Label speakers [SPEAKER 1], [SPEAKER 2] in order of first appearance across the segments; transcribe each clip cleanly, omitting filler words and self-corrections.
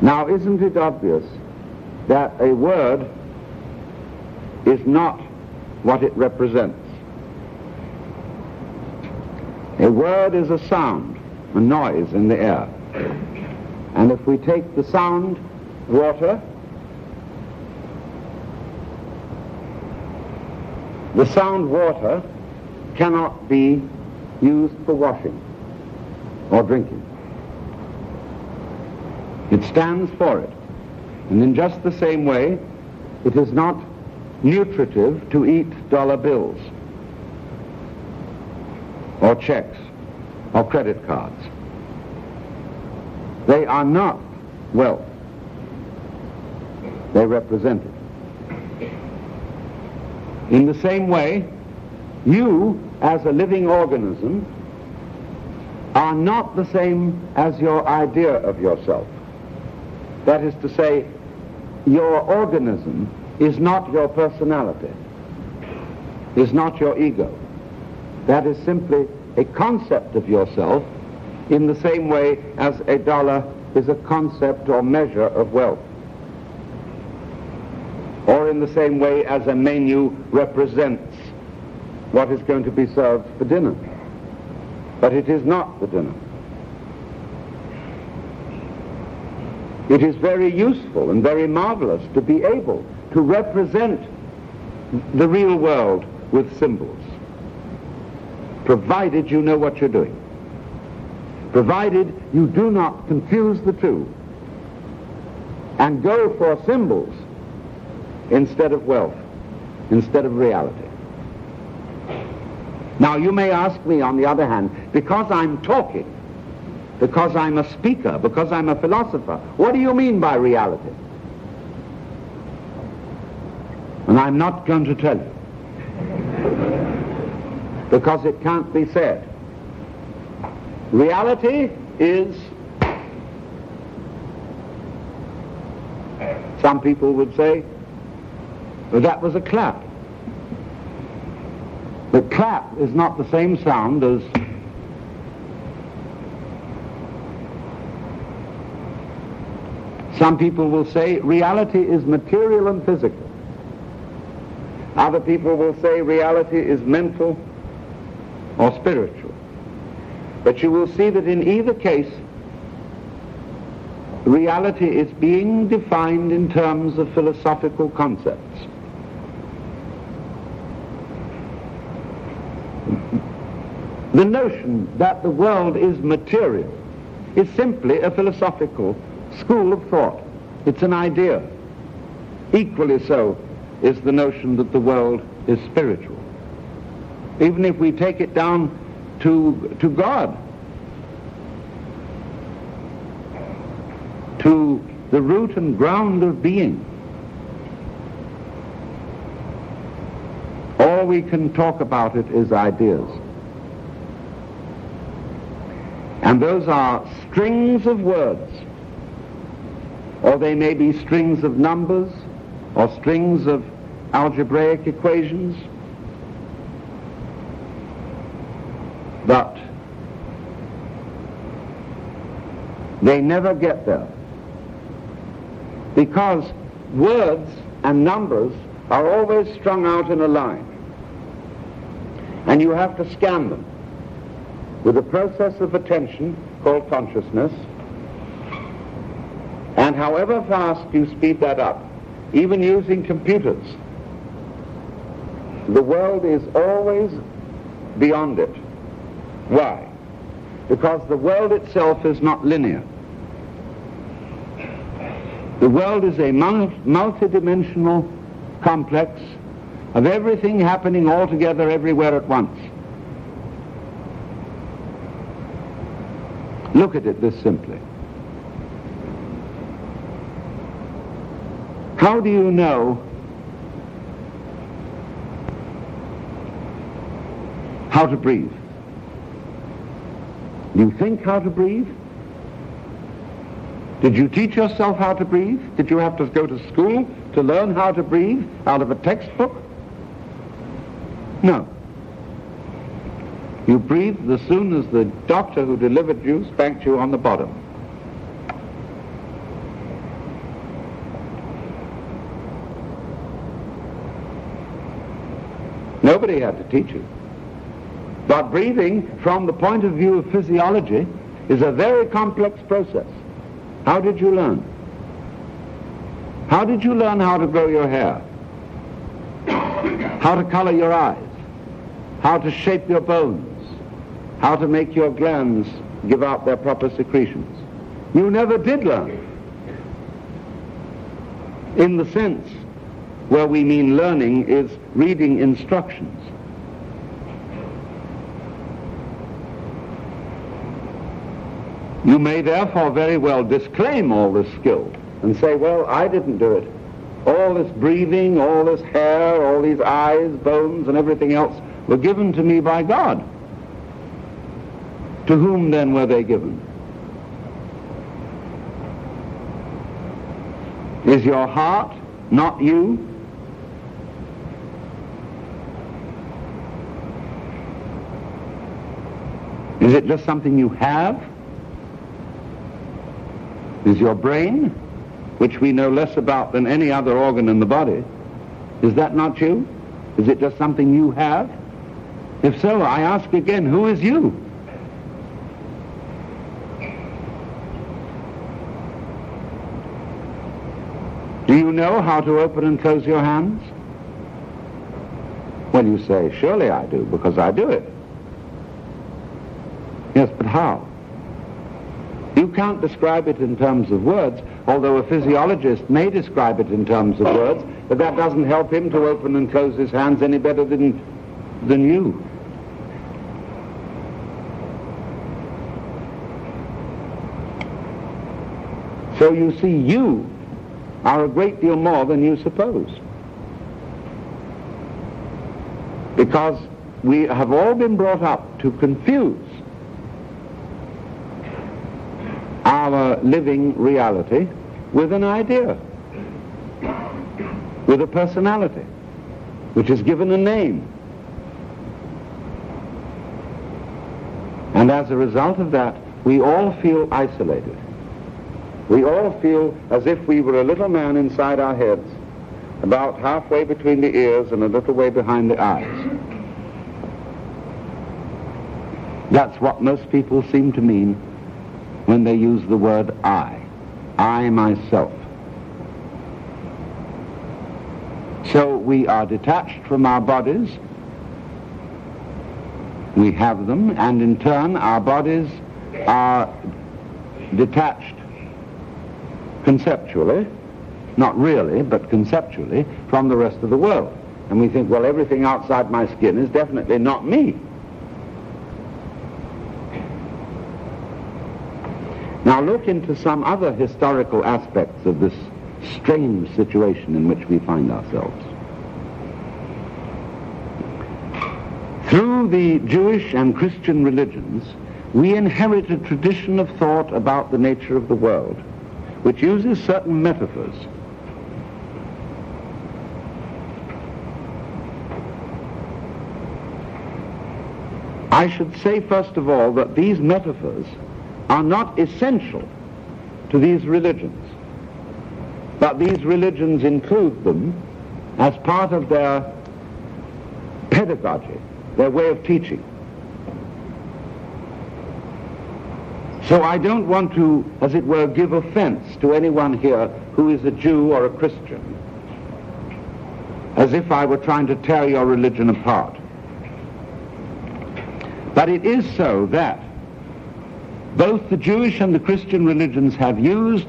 [SPEAKER 1] Now, isn't it obvious that a word is not what it represents? A word is a sound, a noise in the air. And if we take the sound water, the sound water cannot be used for washing or drinking. It stands for it. And in just the same way, it is not nutritive to eat dollar bills or checks or credit cards. They are not wealth. They represent it. In the same way, you, as a living organism, are not the same as your idea of yourself. That is to say, your organism is not your personality, is not your ego. That is simply a concept of yourself, in the same way as a dollar is a concept or measure of wealth, or in the same way as a menu represents what is going to be served for dinner. But it is not the dinner. It is very useful and very marvelous to be able to represent the real world with symbols, provided you know what you're doing, provided you do not confuse the two and go for symbols instead of wealth, instead of reality. Now, you may ask me, on the other hand, because I'm talking, because I'm a speaker, because I'm a philosopher, what do you mean by reality? And I'm not going to tell you, because it can't be said. Reality is, some people would say, well, that was a clap. But clap is not the same sound as some people will say reality is material and physical. Other people will say reality is mental or spiritual. But you will see that in either case, reality is being defined in terms of philosophical concepts. The notion that the world is material is simply a philosophical school of thought. It's an idea. Equally so is the notion that the world is spiritual. Even if we take it down to God, to the root and ground of being, all we can talk about it is ideas. And those are strings of words, or they may be strings of numbers, or strings of algebraic equations. But they never get there, because words and numbers are always strung out in a line, and you have to scan them with a process of attention called consciousness. And however fast you speed that up, even using computers, the world is always beyond it. Why? Because the world itself is not linear. The world is a multidimensional complex of everything happening all together everywhere at once. Look at it this simply. How do you know how to breathe? You think how to breathe? Did you teach yourself how to breathe? Did you have to go to school to learn how to breathe out of a textbook? No. You breathed as soon as the doctor who delivered you spanked you on the bottom. Nobody had to teach you. But breathing, from the point of view of physiology, is a very complex process. How did you learn? How did you learn how to grow your hair? How to color your eyes? How to shape your bones? How to make your glands give out their proper secretions? You never did learn. In the sense where we mean learning is reading instructions. You may therefore very well disclaim all this skill and say, well, I didn't do it. All this breathing, all this hair, all these eyes, bones, and everything else were given to me by God. To whom then were they given? Is your heart not you? Is it just something you have? Is your brain, which we know less about than any other organ in the body, is that not you? Is it just something you have? If so, I ask again, who is you? Do you know how to open and close your hands? Well, you say, surely I do, because I do it. Yes, but how? You can't describe it in terms of words, although a physiologist may describe it in terms of words, but that doesn't help him to open and close his hands any better than you. So you see, you are a great deal more than you suppose. Because we have all been brought up to confuse our living reality with an idea, with a personality, which is given a name. And as a result of that, we all feel isolated. We all feel as if we were a little man inside our heads, about halfway between the ears and a little way behind the eyes. That's what most people seem to mean when they use the word I myself. So we are detached from our bodies, we have them, and in turn our bodies are detached conceptually, not really, but conceptually, from the rest of the world. And we think, well, everything outside my skin is definitely not me. Now look into some other historical aspects of this strange situation in which we find ourselves. Through the Jewish and Christian religions, we inherit a tradition of thought about the nature of the world, which uses certain metaphors. I should say, first of all, that these metaphors are not essential to these religions, but these religions include them as part of their pedagogy, their way of teaching. So I don't want to, as it were, give offense to anyone here who is a Jew or a Christian, as if I were trying to tear your religion apart. But it is so that both the Jewish and the Christian religions have used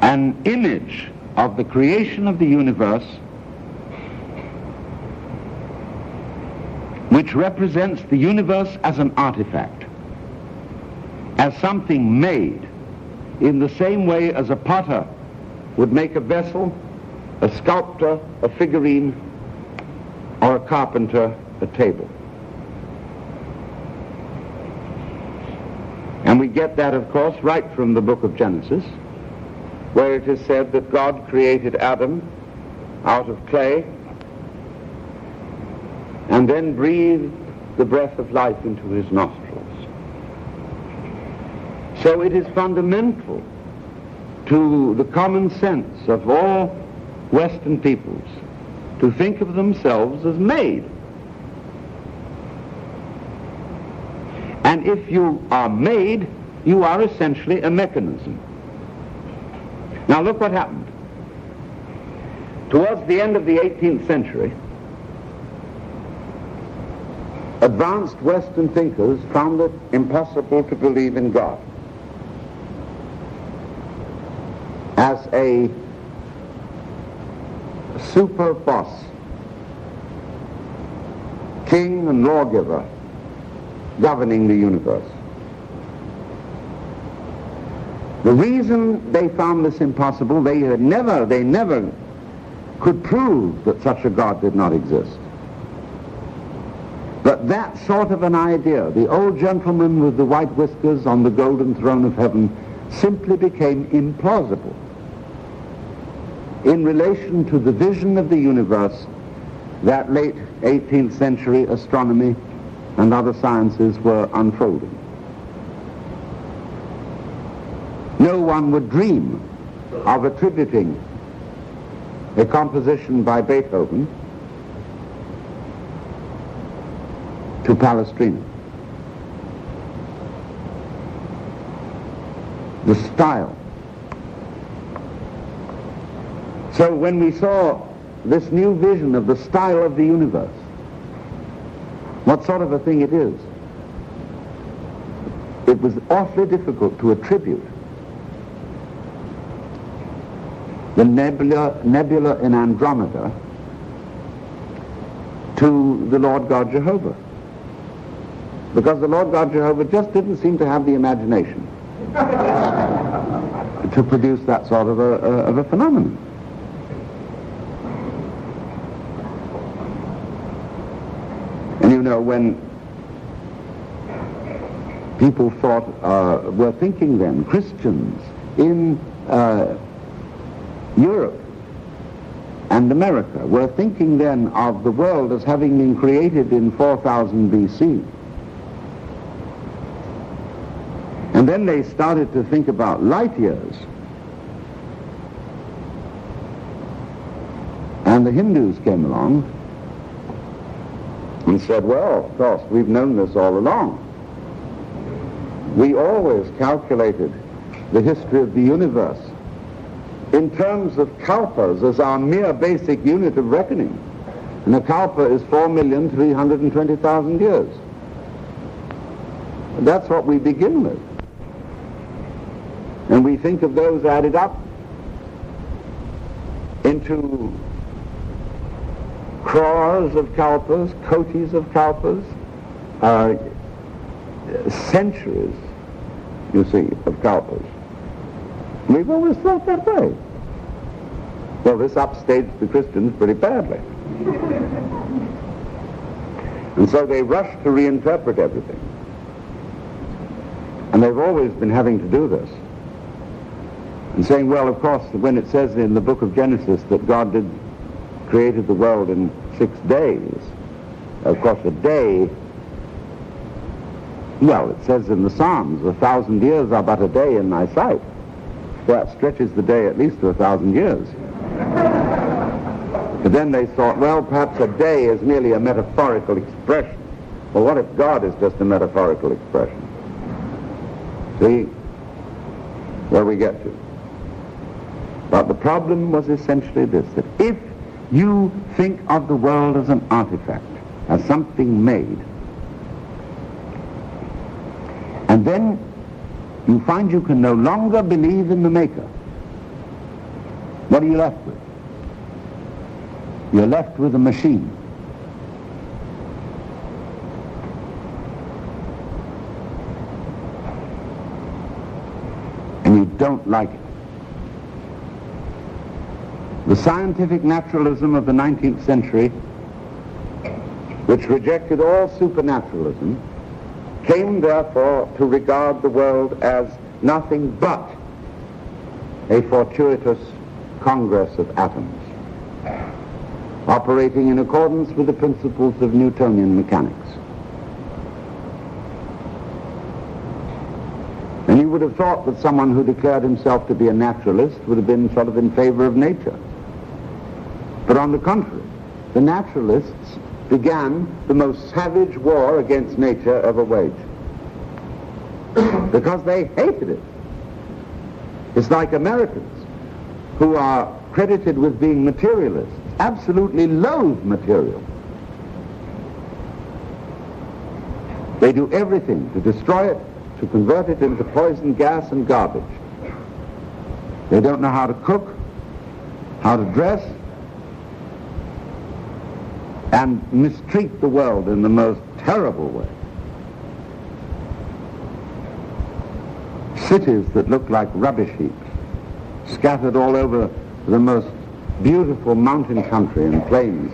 [SPEAKER 1] an image of the creation of the universe which represents the universe as an artifact, as something made in the same way as a potter would make a vessel, a sculptor a figurine, or a carpenter a table. And we get that, of course, right from the book of Genesis, where it is said that God created Adam out of clay and then breathed the breath of life into his nostrils. So it is fundamental to the common sense of all Western peoples to think of themselves as made. And if you are made, you are essentially a mechanism. Now look what happened. Towards the end of the 18th century, advanced Western thinkers found it impossible to believe in God as a super boss, king and lawgiver governing the universe. The reason they found this impossible, they never could prove that such a God did not exist. But that sort of an idea, the old gentleman with the white whiskers on the golden throne of heaven, simply became implausible in relation to the vision of the universe that late 18th century astronomy and other sciences were unfolding. No one would dream of attributing a composition by Beethoven to Palestrina. The style. So when we saw this new vision of the style of the universe, what sort of a thing it is, it was awfully difficult to attribute the nebula in Andromeda to the Lord God Jehovah. Because the Lord God Jehovah just didn't seem to have the imagination to produce that sort of a phenomenon. And you know, when people were thinking then, Christians in Europe and America were thinking then of the world as having been created in 4000 BC. And then they started to think about light years. And the Hindus came along and said, well, of course, we've known this all along. We always calculated the history of the universe in terms of kalpas as our mere basic unit of reckoning. And a kalpa is 4,320,000 years. That's what we begin with. And we think of those added up into crores of kalpas, kotis of kalpas, centuries, you see, of kalpas. We've always thought that way. Well, this upstaged the Christians pretty badly. And so they rushed to reinterpret everything. And they've always been having to do this. And saying, well, of course, when it says in the book of Genesis that God created the world in 6 days, of course, a day, well, it says in the Psalms, 1,000 years are but a day in thy sight. Well, that stretches the day at least to 1,000 years. But then they thought, well, perhaps a day is merely a metaphorical expression. Well, what if God is just a metaphorical expression? See where we get to. But the problem was essentially this, that if you think of the world as an artifact, as something made, and then you find you can no longer believe in the maker, what are you left with? You're left with a machine. And you don't like it. The scientific naturalism of the 19th century, which rejected all supernaturalism, came therefore to regard the world as nothing but a fortuitous congress of atoms, operating in accordance with the principles of Newtonian mechanics. And you would have thought that someone who declared himself to be a naturalist would have been sort of in favor of nature. But on the contrary, the naturalists began the most savage war against nature ever waged. Because they hated it. It's like Americans, who are credited with being materialists, absolutely loathe material. They do everything to destroy it, to convert it into poison gas and garbage. They don't know how to cook, how to dress, and mistreat the world in the most terrible way. Cities that look like rubbish heaps, scattered all over the most beautiful mountain country and plains